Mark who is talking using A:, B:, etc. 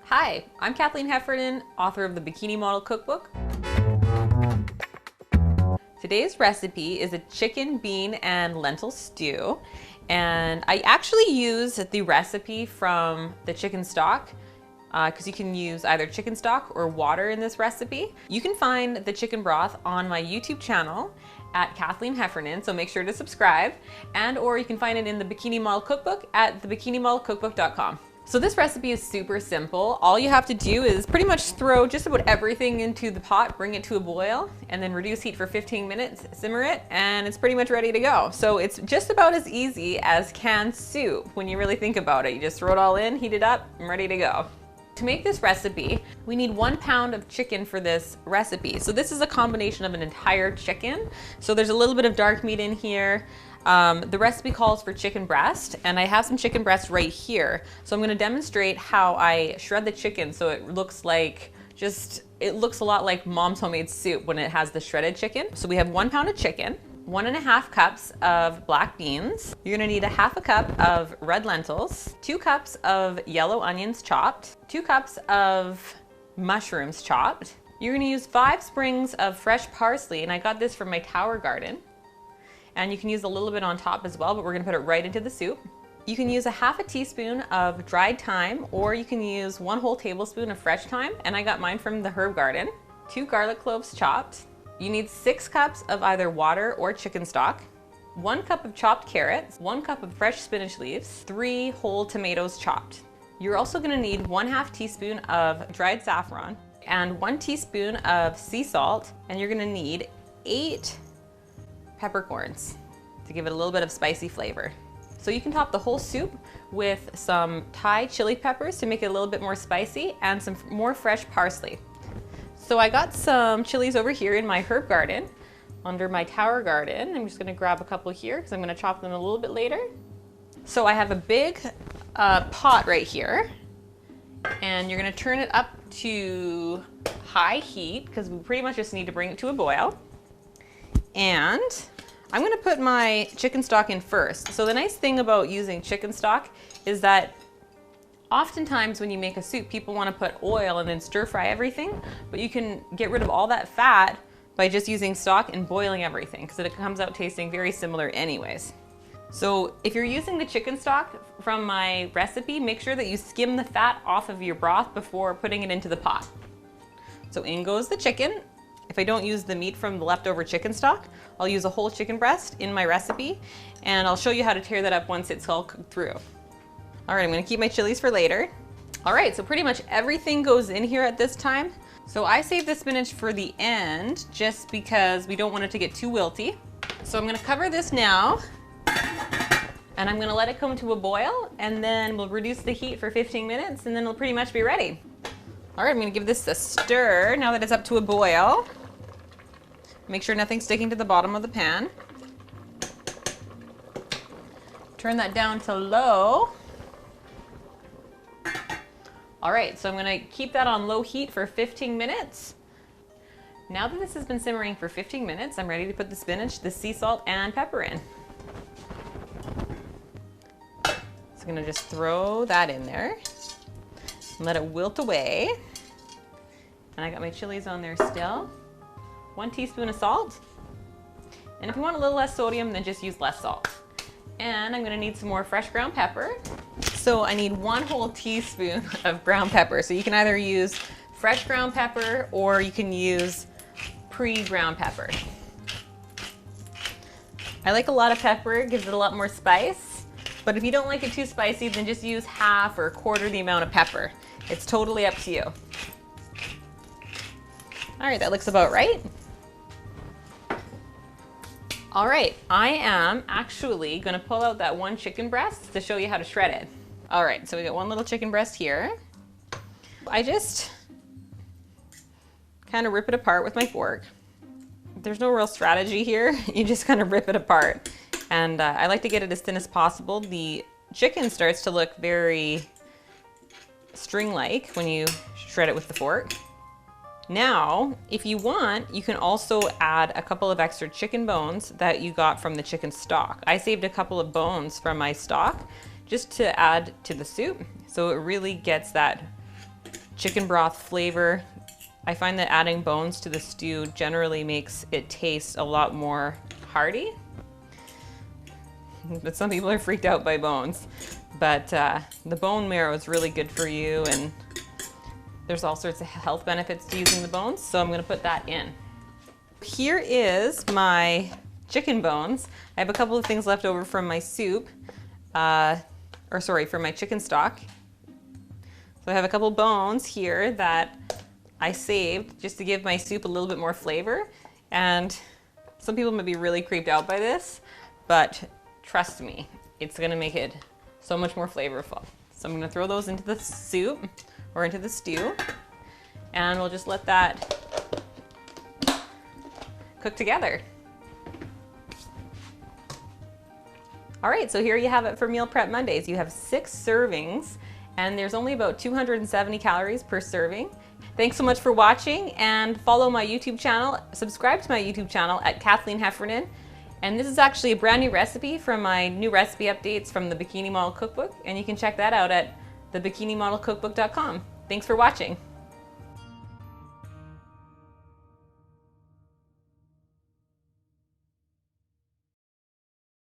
A: Hi, I'm Kathleen Heffernan, author of the Bikini Model Cookbook. Today's recipe is a chicken, bean, and lentil stew. And I actually use the recipe from the chicken stock because you can use either chicken stock or water in this recipe. You can find the chicken broth on my YouTube channel at Kathleen Heffernan, so make sure to subscribe. And or you can find it in the Bikini Model Cookbook at thebikinimodelcookbook.com. So this recipe is super simple. All you have to do is pretty much throw just about everything into the pot, bring it to a boil, and then reduce heat for 15 minutes, simmer it, and it's pretty much ready to go. So it's just about as easy as canned soup when you really think about it. You just throw it all in, heat it up, and ready to go. To make this recipe, we need 1 pound of chicken for this recipe. So this is a combination of an entire chicken. So there's a little bit of dark meat in here. The recipe calls for chicken breast, and I have some chicken breast right here. So I'm gonna demonstrate how I shred the chicken so it looks like it looks a lot like mom's homemade soup when it has the shredded chicken. So we have 1 pound of chicken, 1.5 cups of black beans. You're gonna need 1/2 cup of red lentils, 2 cups of yellow onions chopped, 2 cups of mushrooms chopped. You're gonna use 5 sprigs of fresh parsley, and I got this from my tower garden. And you can use a little bit on top as well, but we're gonna put it right into the soup. You can use 1/2 teaspoon of dried thyme, or you can use 1 whole tablespoon of fresh thyme, and I got mine from the herb garden. 2 garlic cloves chopped. You need 6 cups of either water or chicken stock, 1 cup of chopped carrots, 1 cup of fresh spinach leaves, 3 whole tomatoes chopped. You're also gonna need 1/2 teaspoon of dried saffron and 1 teaspoon of sea salt, and you're gonna need 8 peppercorns to give it a little bit of spicy flavor. So you can top the whole soup with some Thai chili peppers to make it a little bit more spicy and some more fresh parsley. So I got some chilies over here in my herb garden under my tower garden. I'm just gonna grab a couple here because I'm gonna chop them a little bit later. So I have a big pot right here, and you're gonna turn it up to high heat because we pretty much just need to bring it to a boil. And I'm gonna put my chicken stock in first. So the nice thing about using chicken stock is that oftentimes when you make a soup, people wanna put oil and then stir fry everything, but you can get rid of all that fat by just using stock and boiling everything because it comes out tasting very similar anyways. So if you're using the chicken stock from my recipe, make sure that you skim the fat off of your broth before putting it into the pot. So in goes the chicken. If I don't use the meat from the leftover chicken stock, I'll use a whole chicken breast in my recipe, and I'll show you how to tear that up once it's all cooked through. All right, I'm gonna keep my chilies for later. All right, so pretty much everything goes in here at this time. So I saved the spinach for the end just because we don't want it to get too wilty. So I'm gonna cover this now, and I'm gonna let it come to a boil, and then we'll reduce the heat for 15 minutes, and then it'll pretty much be ready. All right, I'm gonna give this a stir now that it's up to a boil. Make sure nothing's sticking to the bottom of the pan. Turn that down to low. All right, so I'm gonna keep that on low heat for 15 minutes. Now that this has been simmering for 15 minutes, I'm ready to put the spinach, the sea salt, and pepper in. So I'm gonna just throw that in there and let it wilt away. And I got my chilies on there still. 1 teaspoon of salt. And if you want a little less sodium, then just use less salt. And I'm gonna need some more fresh ground pepper. So I need 1 whole teaspoon of ground pepper. So you can either use fresh ground pepper or you can use pre-ground pepper. I like a lot of pepper, it gives it a lot more spice. But if you don't like it too spicy, then just use half or 1/4 the amount of pepper. It's totally up to you. All right, that looks about right. All right, I am actually gonna pull out that 1 chicken breast to show you how to shred it. All right, so we got 1 little chicken breast here. I just kind of rip it apart with my fork. There's no real strategy here. You just kind of rip it apart. And I like to get it as thin as possible. The chicken starts to look very string-like when you shred it with the fork. Now, if you want, you can also add a couple of extra chicken bones that you got from the chicken stock. I saved a couple of bones from my stock just to add to the soup, so it really gets that chicken broth flavor. I find that adding bones to the stew generally makes it taste a lot more hearty. But some people are freaked out by bones. But the bone marrow is really good for you, and there's all sorts of health benefits to using the bones, so I'm gonna put that in. Here is my chicken bones. I have a couple of things left over from my soup, from my chicken stock. So I have a couple bones here that I saved just to give my soup a little bit more flavor. And some people might be really creeped out by this, but trust me, it's gonna make it so much more flavorful. So I'm gonna throw those into the soup or into the stew, and we'll just let that cook together. All right, so here you have it for Meal Prep Mondays. You have 6 servings, and there's only about 270 calories per serving. Thanks so much for watching, and follow my YouTube channel. Subscribe to my YouTube channel at Kathleen Heffernan. And this is actually a brand new recipe from my new recipe updates from the Bikini Model Cookbook, and you can check that out at thebikinimodelcookbook.com. Thanks for watching.